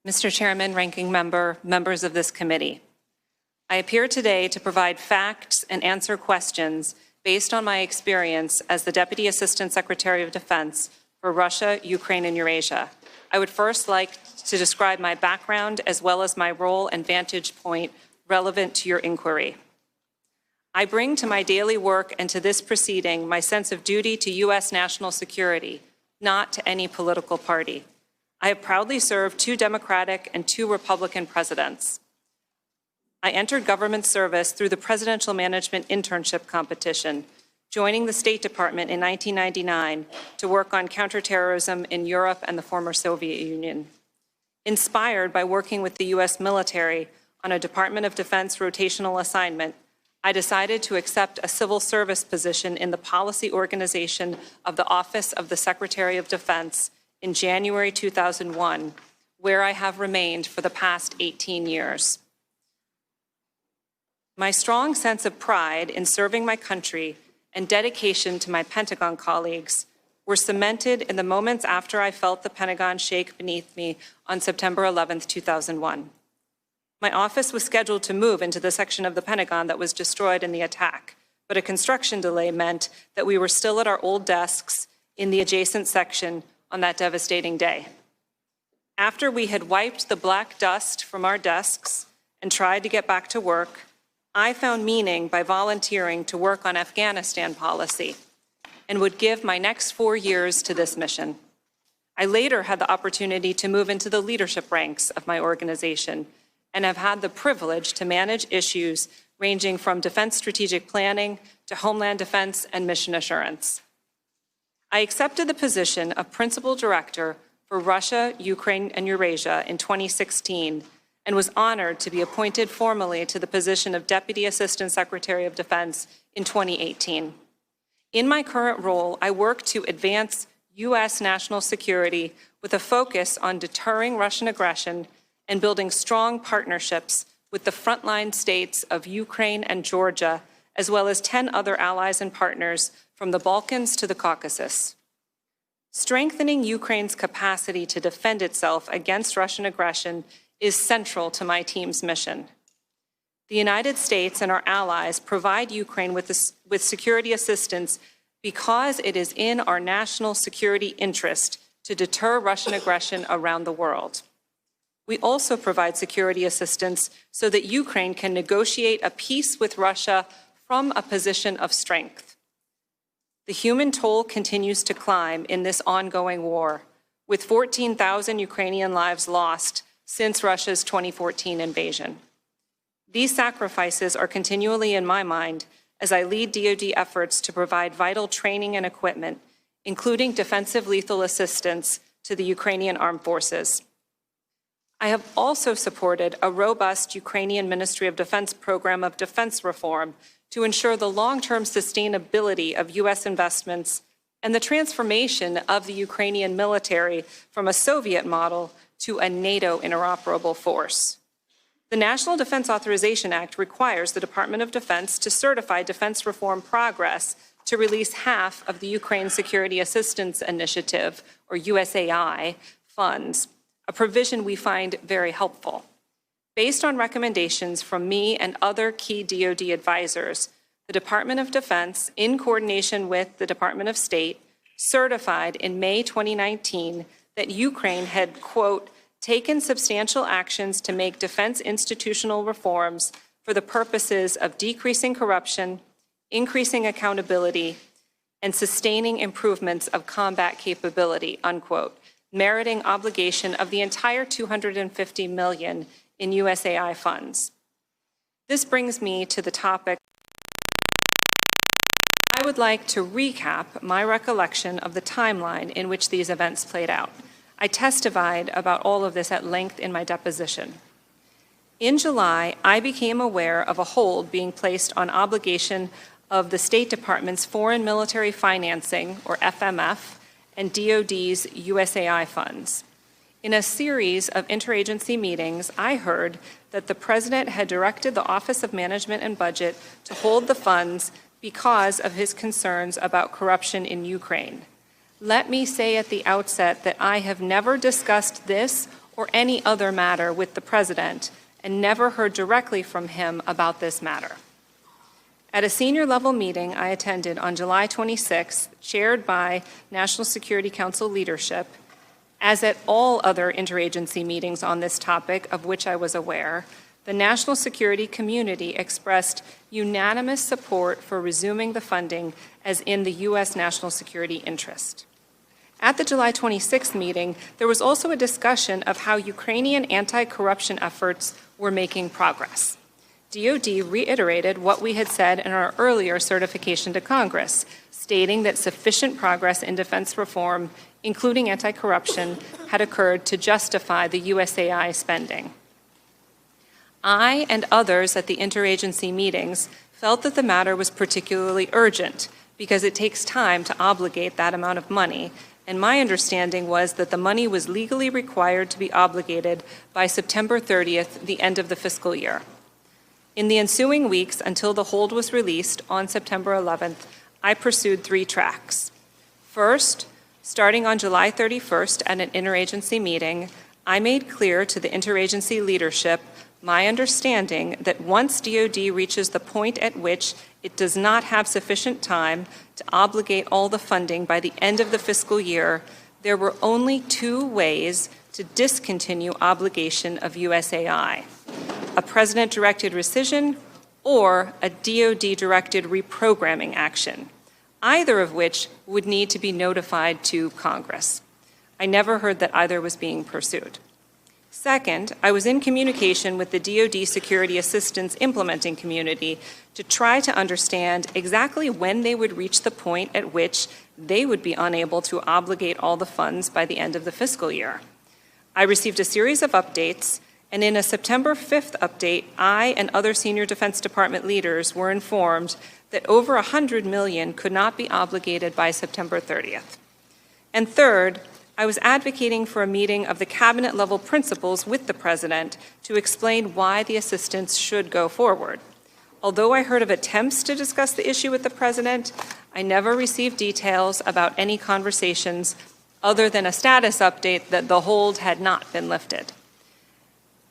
Mr. Chairman, Ranking Member, members of this committee, I appear today to provide facts and answer questions based on my experience as the Deputy Assistant Secretary of Defense for Russia, Ukraine, and Eurasia. I would first like to describe my background as well as my role and vantage point relevant to your inquiry. I bring to my daily work and to this proceeding my sense of duty to U.S. national security, not to any political party. I have proudly served 2 Democratic and 2 Republican presidents. I entered government service through the Presidential Management Internship Competition, joining the State Department in 1999 to work on counterterrorism in Europe and the former Soviet Union. Inspired by working with the U.S. military on a Department of Defense rotational assignment, I decided to accept a civil service position in the policy organization of the Office of the Secretary of Defense in January 2001, where I have remained for the past 18 years. My strong sense of pride in serving my country and dedication to my Pentagon colleagues were cemented in the moments after I felt the Pentagon shake beneath me on September 11, 2001. My office was scheduled to move into the section of the Pentagon that was destroyed in the attack, but a construction delay meant that we were still at our old desks in the adjacent section on that devastating day. After we had wiped the black dust from our desks and tried to get back to work, I found meaning by volunteering to work on Afghanistan policy and would give my next 4 years to this mission. I later had the opportunity to move into the leadership ranks of my organization and have had the privilege to manage issues ranging from defense strategic planning to homeland defense and mission assurance. I accepted the position of Principal Director for Russia, Ukraine, and Eurasia in 2016 and was honored to be appointed formally to the position of Deputy Assistant Secretary of Defense in 2018. In my current role, I work to advance U.S. national security with a focus on deterring Russian aggression and building strong partnerships with the frontline states of Ukraine and Georgia, as well as 10 other allies and partners from the Balkans to the Caucasus. Strengthening Ukraine's capacity to defend itself against Russian aggression is central to my team's mission. The United States and our allies provide Ukraine with security assistance because it is in our national security interest to deter Russian aggression around the world. We also provide security assistance so that Ukraine can negotiate a peace with Russia from a position of strength. The human toll continues to climb in this ongoing war, with 14,000 Ukrainian lives lost since Russia's 2014 invasion. These sacrifices are continually in my mind as I lead DoD efforts to provide vital training and equipment, including defensive lethal assistance to the Ukrainian armed forces. I have also supported a robust Ukrainian Ministry of Defense program of defense reform to ensure the long-term sustainability of U.S. investments and the transformation of the Ukrainian military from a Soviet model to a NATO interoperable force. The National Defense Authorization Act requires the Department of Defense to certify defense reform progress to release half of the Ukraine Security Assistance Initiative, or USAI, funds, a provision we find very helpful. Based on recommendations from me and other key DoD advisors, the Department of Defense, in coordination with the Department of State, certified in May 2019 that Ukraine had, quote, taken substantial actions to make defense institutional reforms for the purposes of decreasing corruption, increasing accountability, and sustaining improvements of combat capability, unquote, meriting obligation of the entire $250 million in USAI funds. This brings me to the topic. I would like to recap my recollection of the timeline in which these events played out. I testified about all of this at length in my deposition. In July, I became aware of a hold being placed on obligation of the State Department's Foreign Military Financing, or FMF, and DoD's USAI funds. In a series of interagency meetings, I heard that the President had directed the Office of Management and Budget to hold the funds because of his concerns about corruption in Ukraine. Let me say at the outset that I have never discussed this or any other matter with the President and never heard directly from him about this matter. At a senior-level meeting I attended on July 26th, chaired by National Security Council leadership, as at all other interagency meetings on this topic of which I was aware, the national security community expressed unanimous support for resuming the funding as in the U.S. national security interest. At the July 26th meeting, there was also a discussion of how Ukrainian anti-corruption efforts were making progress. DoD reiterated what we had said in our earlier certification to Congress, stating that sufficient progress in defense reform, including anti-corruption, had occurred to justify the USAI spending. I and others at the interagency meetings felt that the matter was particularly urgent because it takes time to obligate that amount of money, and my understanding was that the money was legally required to be obligated by September 30th, the end of the fiscal year. In the ensuing weeks until the hold was released on September 11th, I pursued 3 tracks. First, starting on July 31st at an interagency meeting, I made clear to the interagency leadership my understanding that once DoD reaches the point at which it does not have sufficient time to obligate all the funding by the end of the fiscal year, there were only 2 ways to discontinue obligation of USAI: a President-directed rescission or a DoD-directed reprogramming action, either of which would need to be notified to Congress. I never heard that either was being pursued. Second, I was in communication with the DoD Security Assistance implementing community to try to understand exactly when they would reach the point at which they would be unable to obligate all the funds by the end of the fiscal year. I received a series of updates, and in a September 5th update, I and other senior Defense Department leaders were informed that over $100 million could not be obligated by September 30th. And third, I was advocating for a meeting of the cabinet-level principals with the President to explain why the assistance should go forward. Although I heard of attempts to discuss the issue with the President, I never received details about any conversations other than a status update that the hold had not been lifted.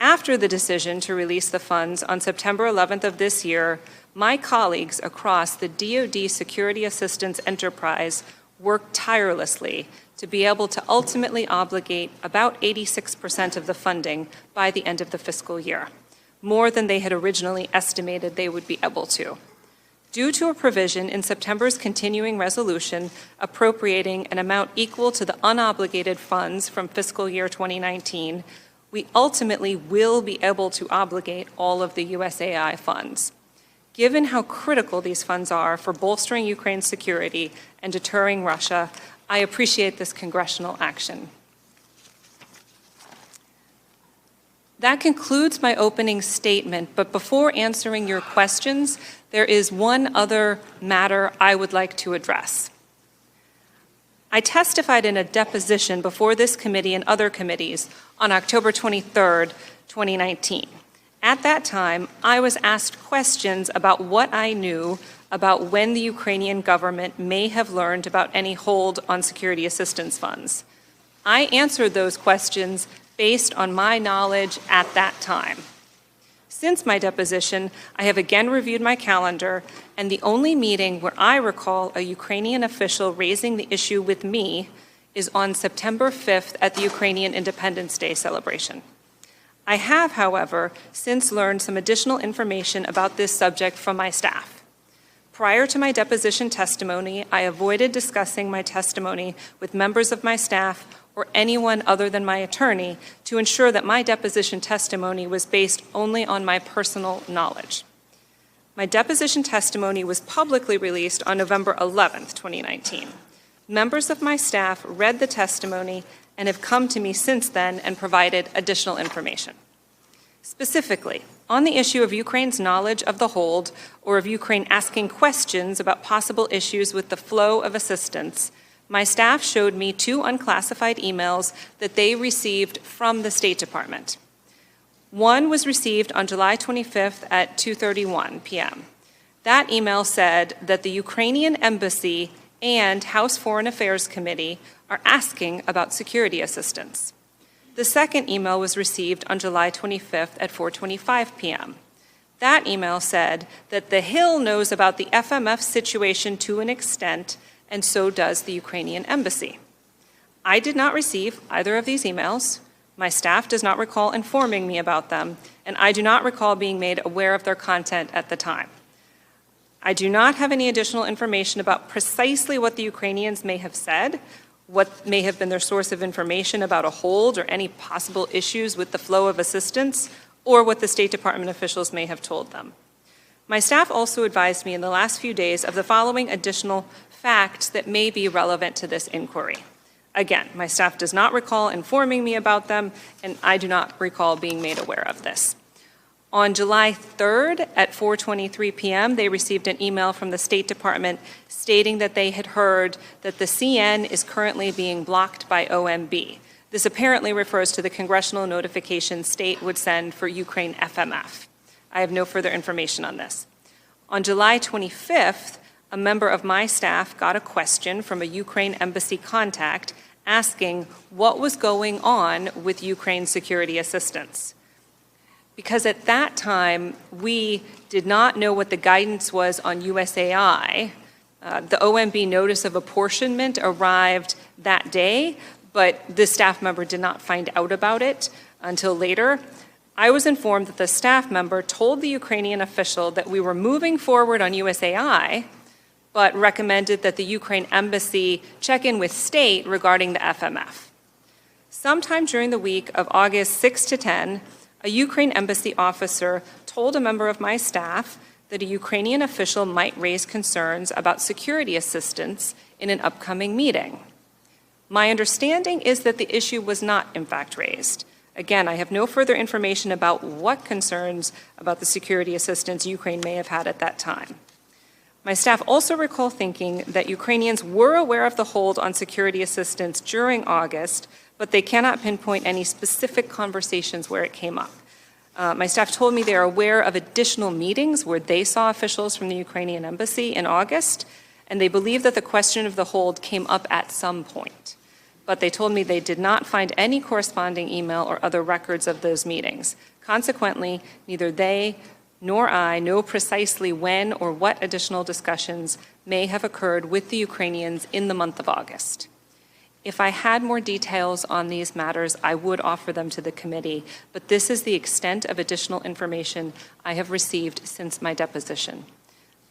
After the decision to release the funds on September 11th of this year, my colleagues across the DoD Security Assistance enterprise worked tirelessly to be able to ultimately obligate about 86% of the funding by the end of the fiscal year, more than they had originally estimated they would be able to. Due to a provision in September's continuing resolution appropriating an amount equal to the unobligated funds from fiscal year 2019, we ultimately will be able to obligate all of the USAI funds. Given how critical these funds are for bolstering Ukraine's security and deterring Russia, I appreciate this congressional action. That concludes my opening statement, but before answering your questions, there is one other matter I would like to address. I testified in a deposition before this committee and other committees on October 23rd, 2019. At that time, I was asked questions about what I knew about when the Ukrainian government may have learned about any hold on security assistance funds. I answered those questions based on my knowledge at that time. Since my deposition, I have again reviewed my calendar, and the only meeting where I recall a Ukrainian official raising the issue with me is on September 5th at the Ukrainian Independence Day celebration. I have, however, since learned some additional information about this subject from my staff. Prior to my deposition testimony, I avoided discussing my testimony with members of my staff or anyone other than my attorney to ensure that my deposition testimony was based only on my personal knowledge. My deposition testimony was publicly released on November 11th, 2019. Members of my staff read the testimony and have come to me since then and provided additional information. Specifically, on the issue of Ukraine's knowledge of the hold or of Ukraine asking questions about possible issues with the flow of assistance, my staff showed me 2 unclassified emails that they received from the State Department. One was received on July 25th at 2:31 p.m. That email said that the Ukrainian Embassy and House Foreign Affairs Committee are asking about security assistance. The second email was received on July 25th at 4:25 p.m. That email said that the Hill knows about the FMF situation to an extent, and so does the Ukrainian embassy. I did not receive either of these emails. My staff does not recall informing me about them, and I do not recall being made aware of their content at the time. I do not have any additional information about precisely what the Ukrainians may have said, what may have been their source of information about a hold or any possible issues with the flow of assistance, or what the State Department officials may have told them. My staff also advised me in the last few days of the following additional facts that may be relevant to this inquiry. Again, my staff does not recall informing me about them, and I do not recall being made aware of this. On July 3rd at 4:23 p.m., they received an email from the State Department stating that they had heard that the CN is currently being blocked by OMB. This apparently refers to the congressional notification state would send for Ukraine FMF. I have no further information on this. On July 25th, a member of my staff got a question from a Ukraine embassy contact asking what was going on with Ukraine security assistance. Because at that time, we did not know what the guidance was on USAI. The OMB notice of apportionment arrived that day, but this staff member did not find out about it until later. I was informed that the staff member told the Ukrainian official that we were moving forward on USAI, but recommended that the Ukraine embassy check in with state regarding the FMF. Sometime during the week of August 6 to 10, a Ukraine embassy officer told a member of my staff that a Ukrainian official might raise concerns about security assistance in an upcoming meeting. My understanding is that the issue was not, in fact, raised. Again, I have no further information about what concerns about the security assistance Ukraine may have had at that time. My staff also recall thinking that Ukrainians were aware of the hold on security assistance during August, but they cannot pinpoint any specific conversations where it came up. My staff told me they are aware of additional meetings where they saw officials from the Ukrainian embassy in August, and they believe that the question of the hold came up at some point. But they told me they did not find any corresponding email or other records of those meetings. Consequently, neither they nor I know precisely when or what additional discussions may have occurred with the Ukrainians in the month of August. If I had more details on these matters, I would offer them to the committee, but this is the extent of additional information I have received since my deposition.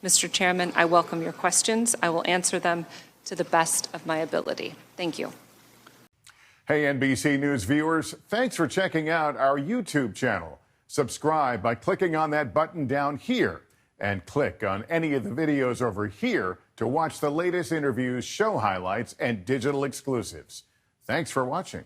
Mr. Chairman, I welcome your questions. I will answer them to the best of my ability. Thank you. Hey, NBC News viewers, thanks for checking out our YouTube channel. Subscribe by clicking on that button down here and click on any of the videos over here to watch the latest interviews, show highlights, and digital exclusives. Thanks for watching.